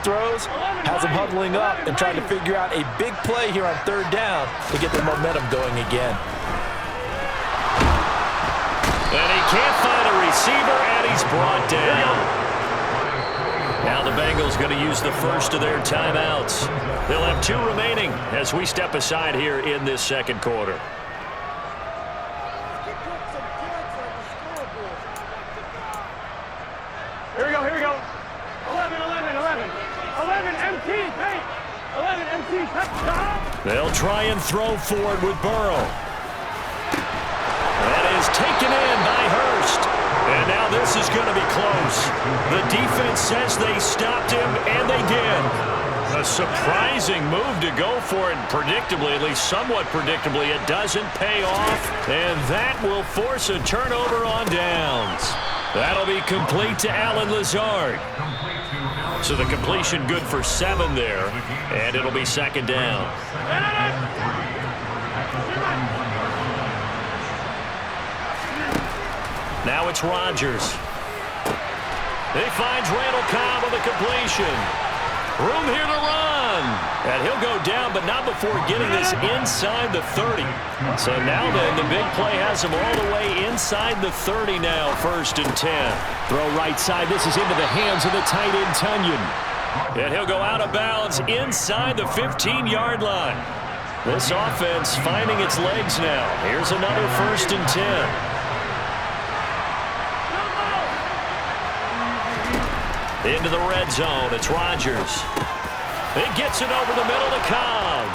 throws has them huddling up and trying to figure out a big play here on third down to get their momentum going again. And he can't find a receiver, and he's brought down. Now the Bengals going to use the first of their timeouts. They'll have 2 remaining as we step aside here in this second quarter. Here we go, here we go. 11, 11, 11. 11 MT, paint. 11 MT, touchdown. They'll try and throw forward with Burrow. That is taken in by Hurst. And now this is going to be close. The defense says they stopped him, and they did. A surprising move to go for it, predictably, at least somewhat predictably. It doesn't pay off, and that will force a turnover on downs. That'll be complete to Allen Lazard. So the completion good for 7 there, and it'll be second down. Now it's Rodgers. He finds Randall Cobb with a completion. Room here to run. And he'll go down, but not before getting this inside the 30. So now then, the big play has him all the way inside the 30 now, 1st and 10. Throw right side. This is into the hands of the tight end, Tunyon. And he'll go out of bounds inside the 15-yard line. This offense finding its legs now. Here's another 1st and 10. Into the red zone, it's Rodgers. He gets it over the middle to Cobb.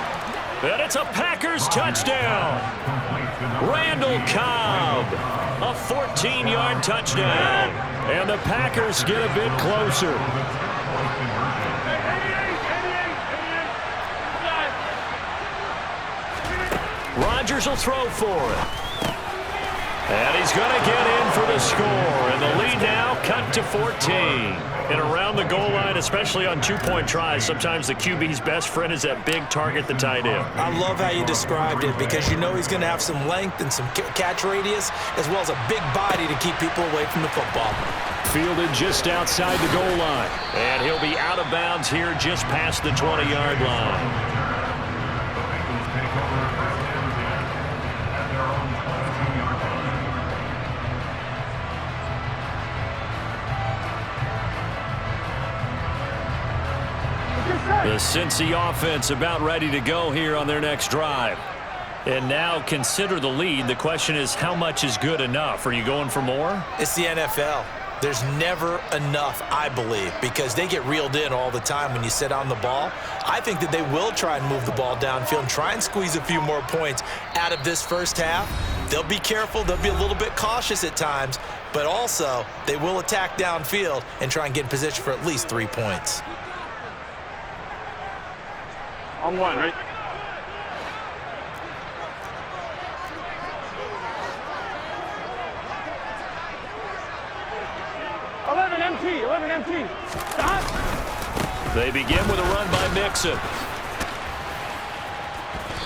And it's a Packers touchdown. Randall Cobb, a 14-yard touchdown. And the Packers get a bit closer. Rodgers will throw for it. And he's going to get in for the score. And the lead now cut to 14. And around the goal line, especially on 2-point tries, sometimes the QB's best friend is that big target, the tight end. I love how you described it because you know he's going to have some length and some catch radius as well as a big body to keep people away from the football. Fielded just outside the goal line. And he'll be out of bounds here just past the 20-yard line. The Cincy offense about ready to go here on their next drive. And now consider the lead. The question is, how much is good enough? Are you going for more? It's the NFL. There's never enough, I believe, because they get reeled in all the time when you sit on the ball. I think that they will try and move the ball downfield and try and squeeze a few more points out of this first half. They'll be careful. They'll be a little bit cautious at times, but also they will attack downfield and try and get in position for at least 3 points. On 1, right? MT, 11 MT. Stop. They begin with a run by Mixon.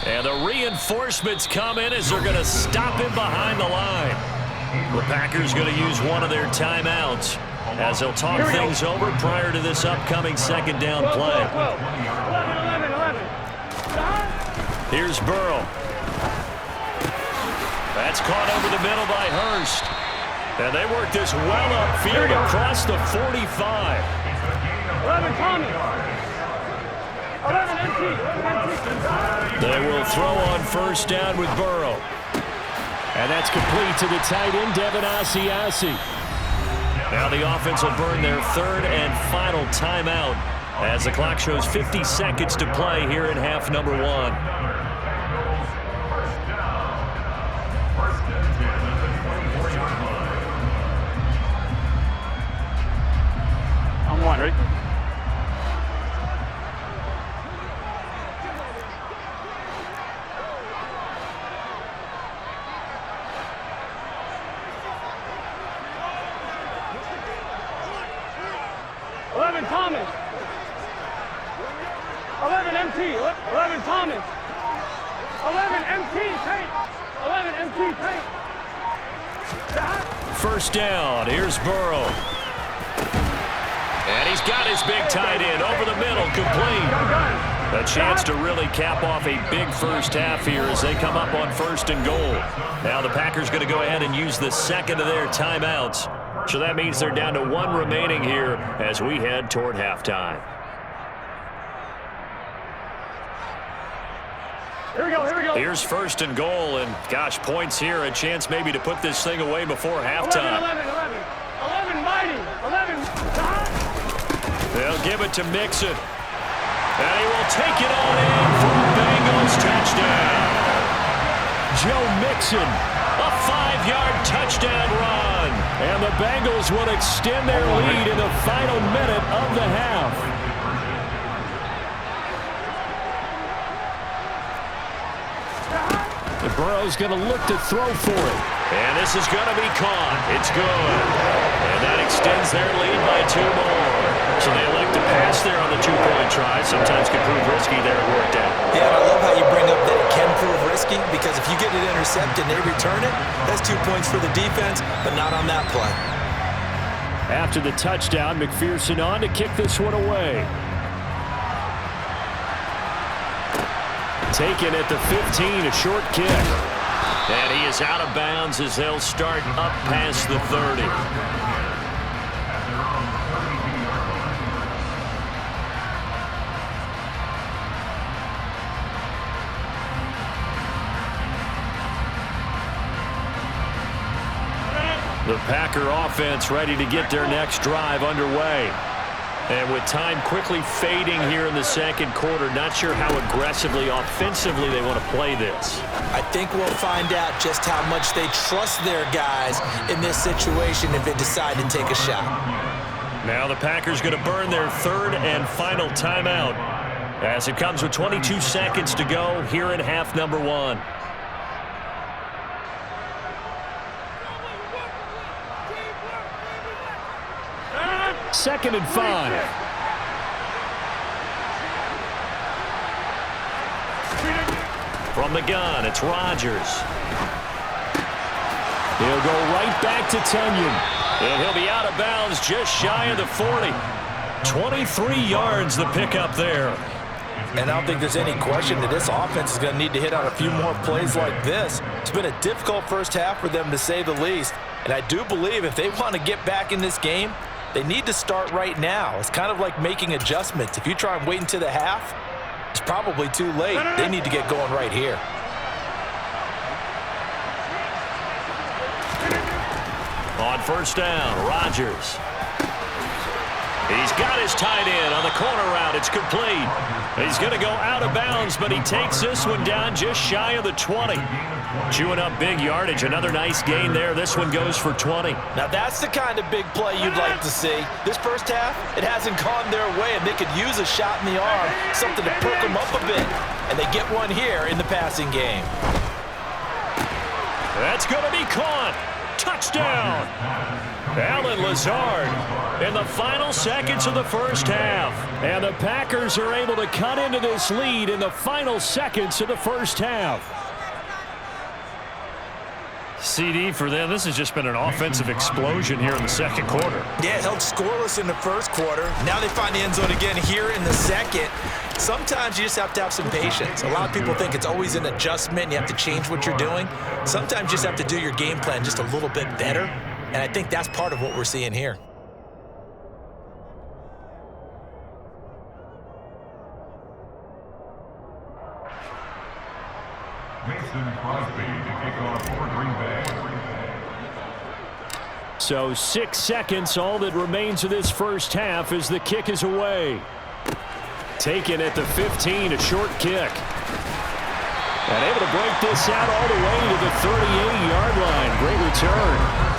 And the reinforcements come in as they're going to stop him behind the line. The Packers going to use one of their timeouts as they'll talk things over prior to this upcoming second down play. 11. Here's Burrow. That's caught over the middle by Hurst. And they work this well upfield across the 45. 11 Tommy. 11 MT. They will throw on first down with Burrow. And that's complete to the tight end, Devin Asiasi. Now the offense will burn their third and final timeout as the clock shows 50 seconds to play here in half number 1. On 1, right? Thomas. 11 MT. 11 Thomas. 11 MT paint. 11 MT paint. First down. Here's Burrow. And he's got his big tight end over the middle, complete. A chance to really cap off a big first half here as they come up on 1st and goal. Now the Packers going to go ahead and use the second of their timeouts. So that means they're down to 1 remaining here as we head toward halftime. Here we go, here we go. Here's 1st and goal, and gosh, points here, a chance maybe to put this thing away before halftime. 11, mighty, 11. They'll give it to Mixon. And he will take it on in for a Bengals touchdown. Joe Mixon. A 5-yard touchdown run. And the Bengals will extend their lead in the final minute of the half. The Burrow's going to look to throw for it. And this is going to be caught. It's good. And that extends their lead by 2 more. So they elect to pass there on the 2-point try. Sometimes can prove risky there. It worked out. Yeah, I love how you bring up that it can prove risky, because if you get it intercepted and they return it, that's 2 points for the defense, but not on that play. After the touchdown, McPherson on to kick this one away. Taken at the 15, a short kick. And he is out of bounds as they'll start up past the 30. The Packer offense ready to get their next drive underway. And with time quickly fading here in the second quarter, not sure how aggressively, offensively they want to play this. I think we'll find out just how much they trust their guys in this situation if they decide to take a shot. Now the Packers going to burn their 3rd and final timeout as it comes with 22 seconds to go here in half number 1. Second and 5. From the gun, it's Rodgers. He'll go right back to Tunyon. And he'll be out of bounds just shy of the 40. 23 yards the pickup there. And I don't think there's any question that this offense is going to need to hit on a few more plays like this. It's been a difficult first half for them, to say the least. And I do believe if they want to get back in this game, they need to start right now. It's kind of like making adjustments. If you try and wait until the half, it's probably too late. They need to get going right here. On 1st down, Rodgers. He's got his tight end on the corner route. It's complete. He's going to go out of bounds, but he takes this one down just shy of the 20. Chewing up big yardage. Another nice gain there. This one goes for 20. Now that's the kind of big play you'd like to see. This first half, it hasn't gone their way, and they could use a shot in the arm, something to perk them up a bit. And they get one here in the passing game. That's going to be caught. Touchdown. Allen Lazard in the final seconds of the first half. And the Packers are able to cut into this lead in the final seconds of the first half. CD for them, this has just been an offensive explosion here in the second quarter. Yeah, held scoreless in the first quarter. Now they find the end zone again here in the second. Sometimes you just have to have some patience. A lot of people think it's always an adjustment. You have to change what you're doing. Sometimes you just have to do your game plan just a little bit better. And I think that's part of what we're seeing here. So 6 seconds, all that remains of this first half as the kick is away. Taken at the 15, a short kick. And able to break this out all the way to the 38-yard line. Great return.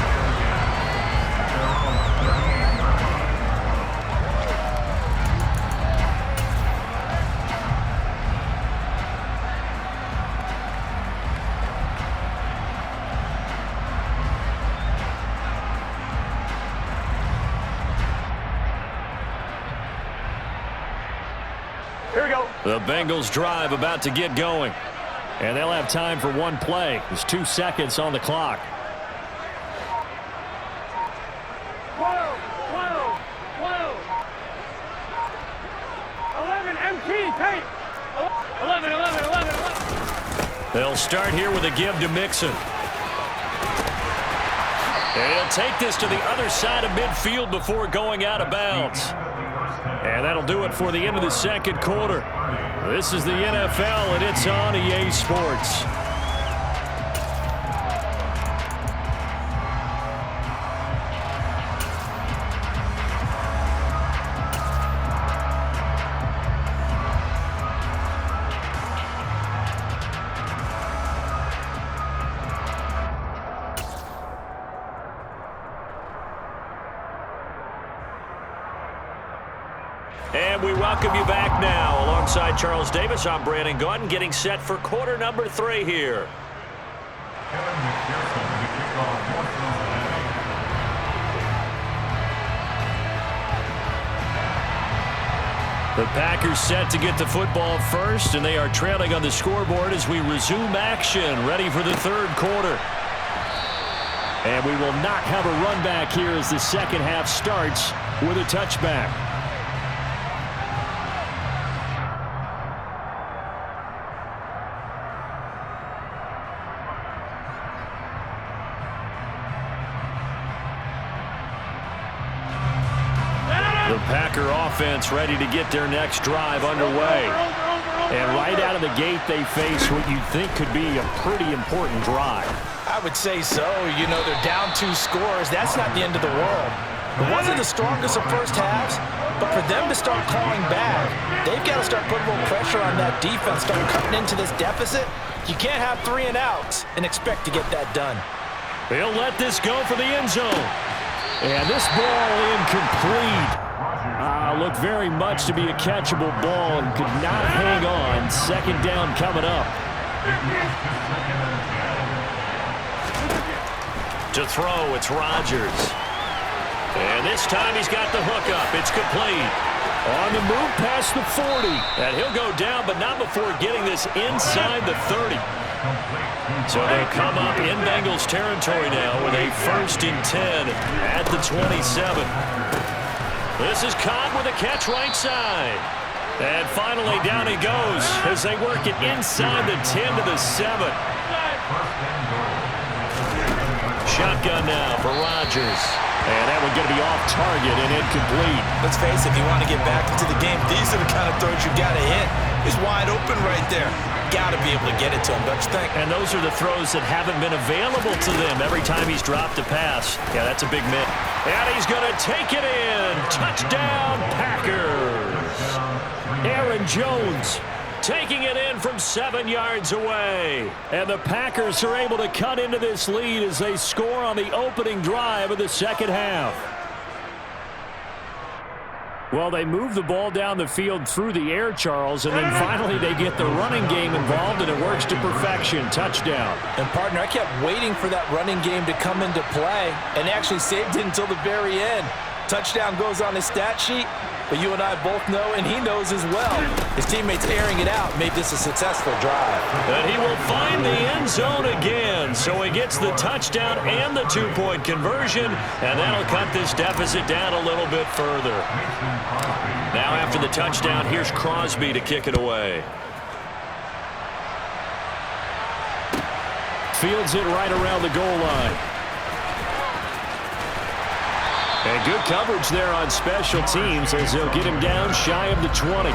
The Bengals drive about to get going. And they'll have time for one play. There's 2 seconds on the clock. paint. 11, 11, 11, 11. They'll start here with a give to Mixon. And he'll take this to the other side of midfield before going out of bounds. And that'll do it for the end of the second quarter. This is the NFL, and it's on EA Sports. And we welcome you back now. Alongside Charles Davis, I'm Brandon Gaudin, getting set for quarter number 3 here. The Packers set to get the football first, and they are trailing on the scoreboard as we resume action, ready for the third quarter. And we will not have a run back here as the second half starts with a touchback. The Packer offense ready to get their next drive underway. And right out of the gate, they face what you think could be a pretty important drive. I would say so. You know, they're down 2 scores. That's not the end of the world. It wasn't the strongest of first halves, but for them to start clawing back, they've got to start putting a little pressure on that defense, start cutting into this deficit. You can't have 3 and outs and expect to get that done. They'll let this go for the end zone. And this ball incomplete. Looked very much to be a catchable ball and could not hang on. Second down coming up. To throw, it's Rodgers. And this time he's got the hookup. It's complete. On the move past the 40. And he'll go down, but not before getting this inside the 30. So they'll come up in Bengals territory now with a 1st and 10 at the 27. This is caught with a catch right side. And finally down he goes as they work it inside the 10 to the 7. Shotgun now for Rodgers. And that one going to be off target and incomplete. Let's face it, if you want to get back into the game, these are the kind of throws you got to hit. He's wide open right there. Got to be able to get it to him, don't you think? And those are the throws that haven't been available to them every time he's dropped a pass. Yeah, that's a big miss. And he's going to take it in. Touchdown, Packers. Aaron Jones taking it in from 7 yards away. And the Packers are able to cut into this lead as they score on the opening drive of the second half. Well, they move the ball down the field through the air, Charles, and then finally they get the running game involved, and it works to perfection. Touchdown. And, partner, I kept waiting for that running game to come into play and actually saved it until the very end. Touchdown goes on his stat sheet, but you and I both know, and he knows as well, his teammates airing it out made this a successful drive. And he will find the end zone again, so he gets the touchdown and the 2-point conversion, and that'll cut this deficit down a little bit further. Now after the touchdown, here's Crosby to kick it away. Fields it right around the goal line. And good coverage there on special teams as they'll get him down shy of the 20.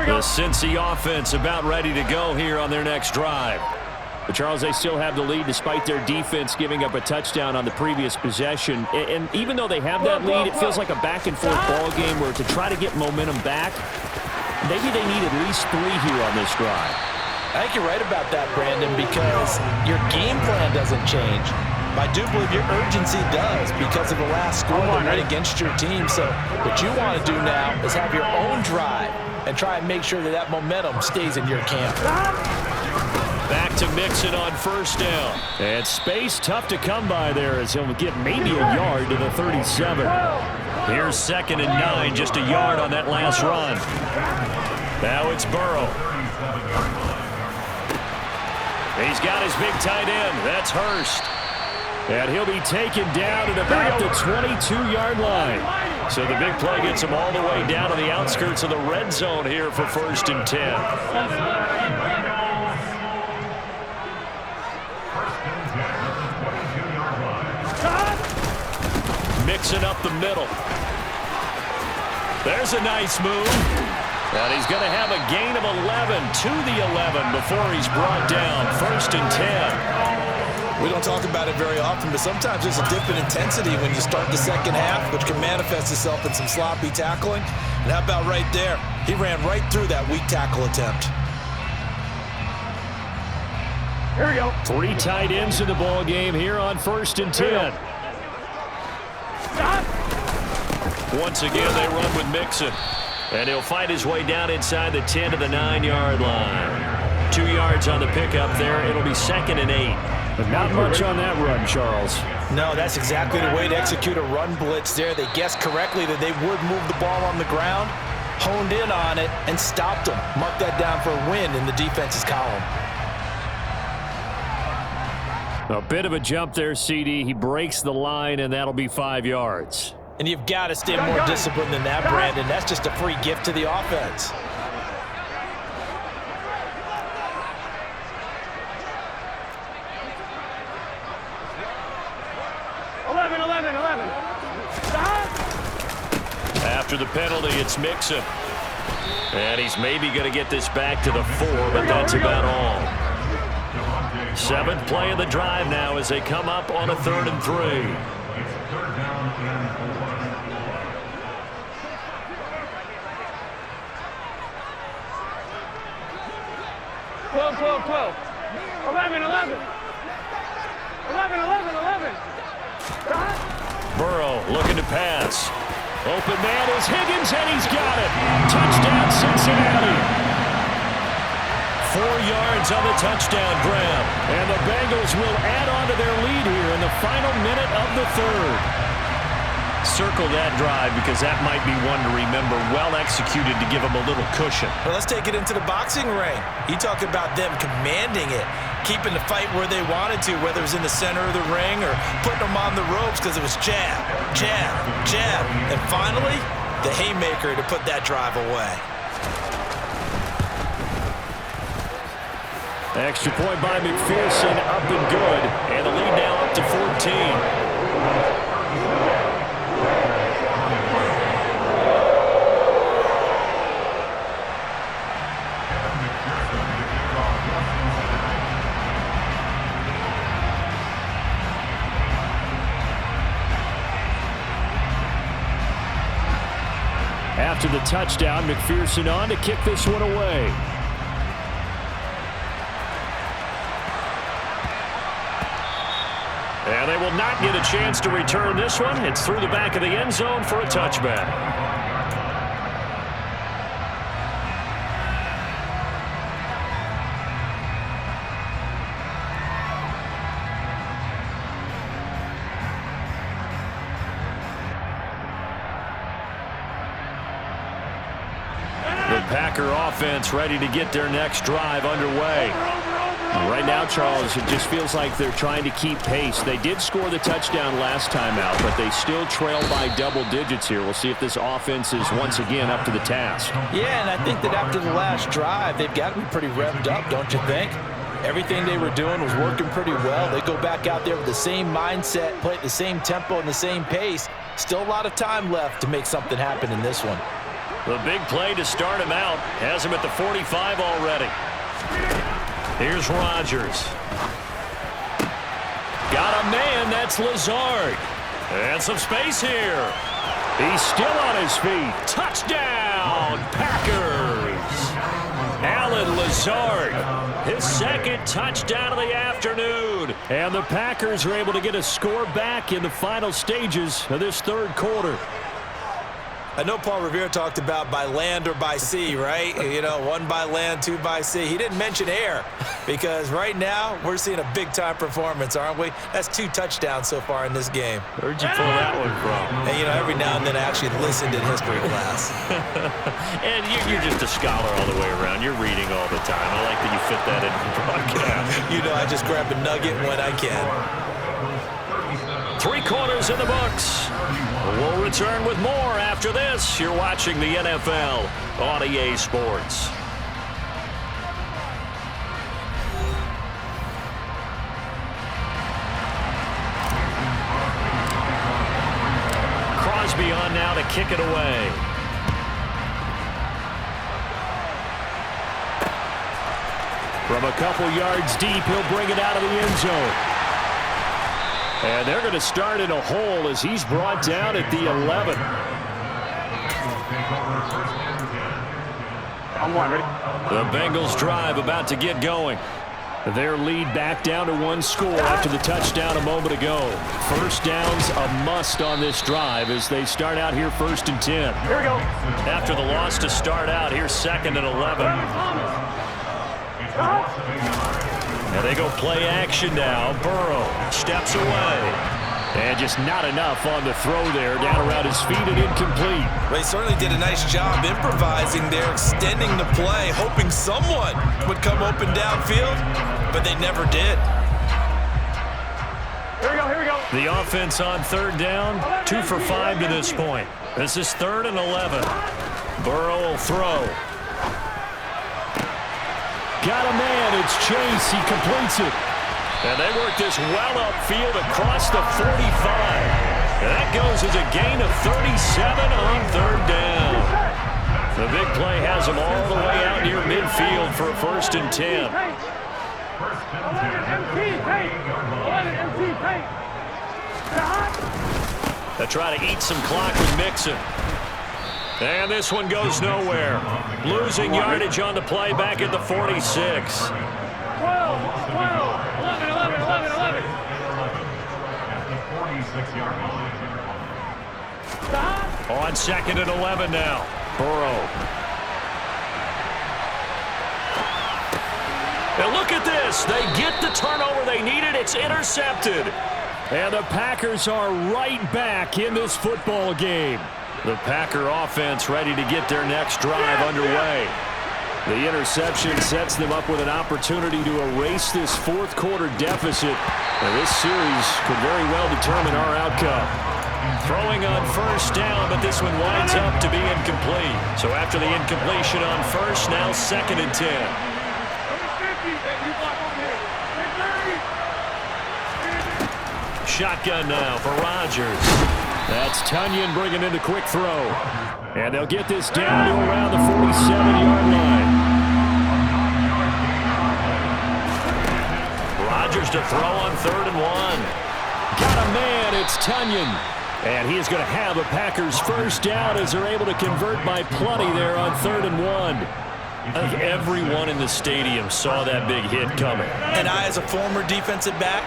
The Cincy offense about ready to go here on their next drive. But Charles, they still have the lead despite their defense giving up a touchdown on the previous possession. And even though they have that lead, it feels like a back-and-forth ball game where to try to get momentum back, maybe they need at least 3 here on this drive. I think you're right about that, Brandon, because your game plan doesn't change. I do believe your urgency does because of the last score that went against your team. So what you want to do now is have your own drive and try and make sure that that momentum stays in your camp. Back to Mixon on first down. And space tough to come by there as he'll get maybe a yard to the 37. Here's 2nd and 9, just a yard on that last run. Now it's Burrow. He's got his big tight end. That's Hurst. And he'll be taken down at about the 22-yard line. So the big play gets him all the way down to the outskirts of the red zone here for 1st and 10. Mixing up the middle. There's a nice move. And he's going to have a gain of 11 to the 11 before he's brought down. 1st and 10. We don't talk about it very often, but sometimes there's a dip in intensity when you start the second half, which can manifest itself in some sloppy tackling. And how about right there? He ran right through that weak tackle attempt. Here we go. 3 tight ends in the ball game here on 1st and 10. Once again, they run with Mixon. And he'll fight his way down inside the 10 to the 9-yard line. 2 yards on the pickup there. It'll be 2nd and 8. But not much on that run, Charles. No, that's exactly the way to execute a run blitz there. They guessed correctly that they would move the ball on the ground, honed in on it, and stopped them. Mark that down for a win in the defense's column. A bit of a jump there, CD. He breaks the line, and that'll be 5 yards. And you've got to stay more disciplined than that, Brandon. That's just a free gift to the offense. After the penalty, it's Mixon. And he's maybe going to get this back to the 4, but that's about all. 7th play of the drive now as they come up on a 3rd and 3. 12. 11. Burrow looking to pass. Open man is Higgins, and he's got it. Touchdown, Cincinnati. 4 yards on the touchdown grab. And the Bengals will add on to their lead here in the final minute of the 3rd. Circle that drive because that might be one to remember. Well executed to give them a little cushion. Well, let's take it into the boxing ring. You talk about them commanding it, keeping the fight where they wanted to, whether it was in the center of the ring or putting them on the ropes because it was jab, jab, jab. And finally, the haymaker to put that drive away. Extra point by McPherson, up and good. And the lead now up to 14. After the touchdown, McPherson on to kick this one away. And they will not get a chance to return this one. It's through the back of the end zone for a touchback. Packer offense ready to get their next drive underway. Right now, Charles, it just feels like they're trying to keep pace. They did score the touchdown last time out, but they still trail by double digits here. We'll see if this offense is once again up to the task. Yeah, and I think that after the last drive, they've got to be pretty revved up, don't you think? Everything they were doing was working pretty well. They go back out there with the same mindset, play at the same tempo and the same pace. Still a lot of time left to make something happen in this one. The big play to start him out. Has him at the 45 already. Here's Rodgers. Got a man. That's Lazard. And some space here. He's still on his feet. Touchdown, Packers. Allen Lazard, his second touchdown of the afternoon. And the Packers are able to get a score back in the final stages of this third quarter. I know Paul Revere talked about by land or by sea, right? You know, one by land, two by sea. He didn't mention air because right now we're seeing a big-time performance, aren't we? That's 2 touchdowns so far in this game. Where'd you pull that one from? And, you know, every now and then I actually listened in history class. And you're just a scholar all the way around. You're reading all the time. I like that you fit that in the broadcast. You know, I just grab a nugget when I can. 3 quarters in the books. We'll return with more after this. You're watching the NFL on EA Sports. Crosby on now to kick it away. From a couple yards deep, he'll bring it out of the end zone. And they're going to start in a hole as he's brought down at the 11. The Bengals drive about to get going. Their lead back down to 1 score after the touchdown a moment ago. First down's a must on this drive as they start out here 1st and 10. Here we go. After the loss to start out, here's 2nd and 11. And they go play action now. Burrow steps away. And just not enough on the throw there. Down around his feet and incomplete. Well, he certainly did a nice job improvising there, extending the play, hoping someone would come open downfield, but they never did. Here we go, here we go. The offense on 3rd down, 2 for 5 to this point. This is 3rd and 11. Burrow will throw. Got a man. It's Chase. He completes it. And they work this well upfield across the 45. And that goes as a gain of 37 on 3rd down. The big play has them all the way out near midfield for a 1st and 10. 11 MT paint. 11 MT paint. They try to eat some clock with Mixon. And this one goes nowhere. Losing yardage on the play back at the 46. 12, 11, 11, 11, 11. On 2nd and 11 now. Burrow. And look at this. They get the turnover they needed. It's intercepted. And the Packers are right back in this football game. The Packer offense ready to get their next drive underway. The interception sets them up with an opportunity to erase this 4th quarter deficit. And this series could very well determine our outcome. Throwing on 1st down, but this one winds up to be incomplete. So after the incompletion on 1st, now 2nd and 10. Shotgun now for Rodgers. That's Tunyon bringing in the quick throw. And they'll get this down to around the 47-yard line. Rodgers to throw on 3rd and 1. Got a man. It's Tunyon. And he is going to have a Packers 1st down as they're able to convert by plenty there on 3rd and 1. I think everyone in the stadium saw that big hit coming. And I, as a former defensive back,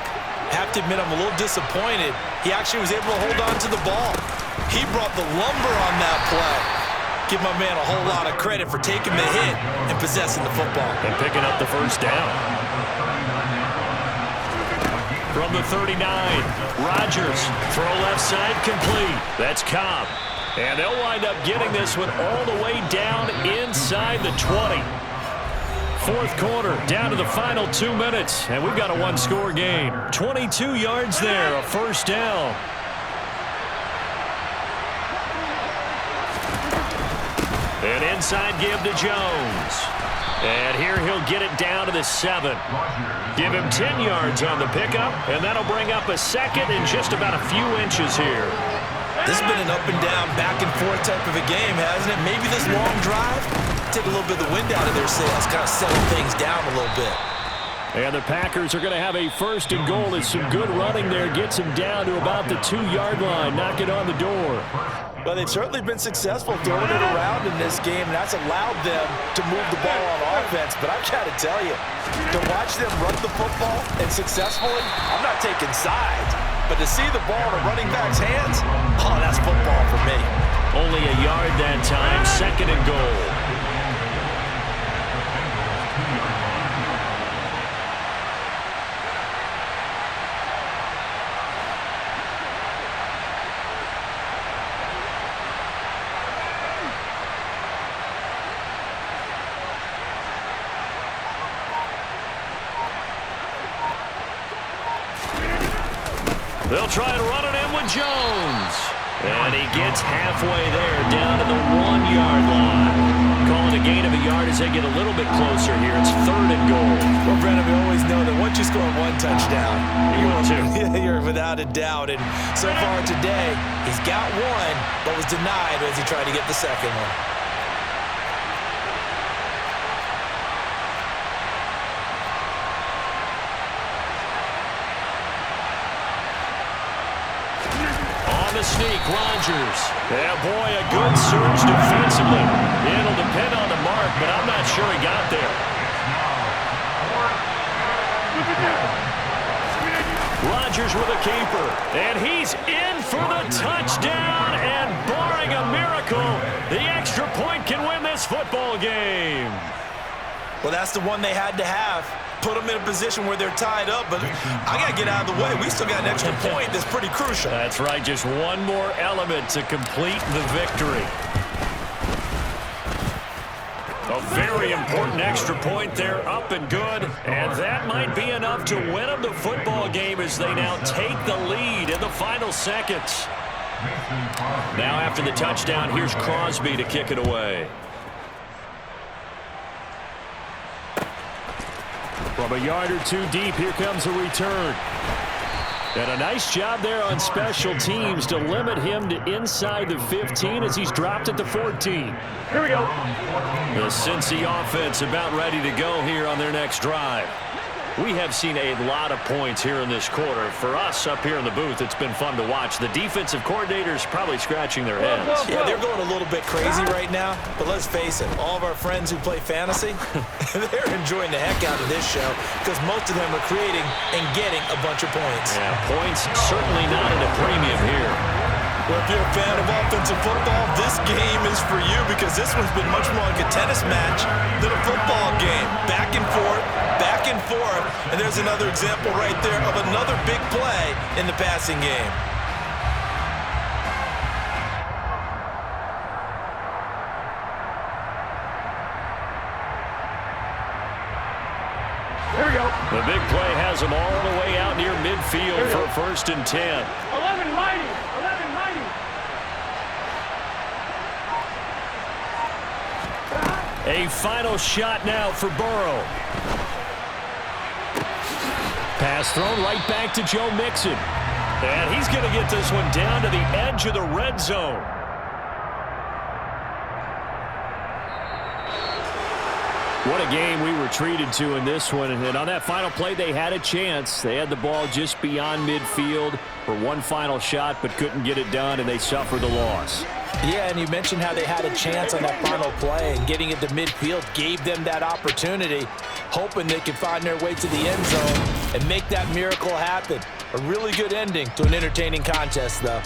have to admit I'm a little disappointed. He actually was able to hold on to the ball. He brought the lumber on that play. Give my man a whole lot of credit for taking the hit and possessing the football. And picking up the 1st down. From the 39, Rodgers, throw left side, complete. That's Cobb. And they'll wind up getting this one all the way down inside the 20. 4th quarter, down to the final 2 minutes, and we've got a 1-score game. 22 yards there, a 1st down. An inside give to Jones. And here he'll get it down to the 7. Give him 10 yards on the pickup, and that'll bring up a 2nd and just about a few inches here. This has been an up and down, back and forth type of a game, hasn't it? Maybe this long drive, take a little bit of the wind out of their sails, kind of settle things down a little bit. And the Packers are going to have a 1st and goal as some good running there gets him down to about the 2-yard line, knocking on the door. Well, they've certainly been successful throwing it around in this game, and that's allowed them to move the ball on offense. But I've got to tell you, to watch them run the football and successfully, I'm not taking sides, but to see the ball in a running back's hands, oh, that's football for me. Only a yard that time, 2nd and goal. They'll try and run it in with Jones. And he gets halfway there, down to the 1-yard line. Calling a gain of a yard as they get a little bit closer here. It's 3rd and goal. Well, Brennan, we always know that once you score 1 touchdown, you're without a doubt. And so far today, he's got 1, but was denied as he tried to get the 2nd one. The sneak, Rodgers. Yeah, boy, a good surge defensively. It'll depend on the mark, but I'm not sure he got there. Rodgers with a keeper, and he's in for the touchdown, and barring a miracle, the extra point can win this football game. Well, that's the one they had to have. Put them in a position where they're tied up, but I got to get out of the way. We still got an extra point that's pretty crucial. That's right, just one more element to complete the victory. A very important extra point there, up and good, and that might be enough to win them the football game as they now take the lead in the final seconds. Now after the touchdown, here's Crosby to kick it away. From a yard or 2 deep, here comes a return. And a nice job there on special teams to limit him to inside the 15 as he's dropped at the 14. Here we go. The Cincy offense about ready to go here on their next drive. We have seen a lot of points here in this quarter. For us up here in the booth, it's been fun to watch. The defensive coordinators probably scratching their heads. Yeah, they're going a little bit crazy right now, but let's face it, all of our friends who play fantasy, they're enjoying the heck out of this show because most of them are creating and getting a bunch of points. Yeah, points certainly not at a premium here. Well, if you're a fan of offensive football, this game is for you because this one's been much more like a tennis match than a football game. Back and forth, and there's another example right there of another big play in the passing game. Here we go. The big play has them all the way out near midfield for a 1st and 10. 11 mighty. 11 mighty. A final shot now for Burrow. Pass thrown right back to Joe Mixon. And he's going to get this one down to the edge of the red zone. What a game we were treated to in this one. And on that final play, they had a chance. They had the ball just beyond midfield for one final shot, but couldn't get it done, and they suffered the loss. Yeah, and you mentioned how they had a chance on that final play, and getting it to midfield gave them that opportunity, hoping they could find their way to the end zone and make that miracle happen. A really good ending to an entertaining contest, though.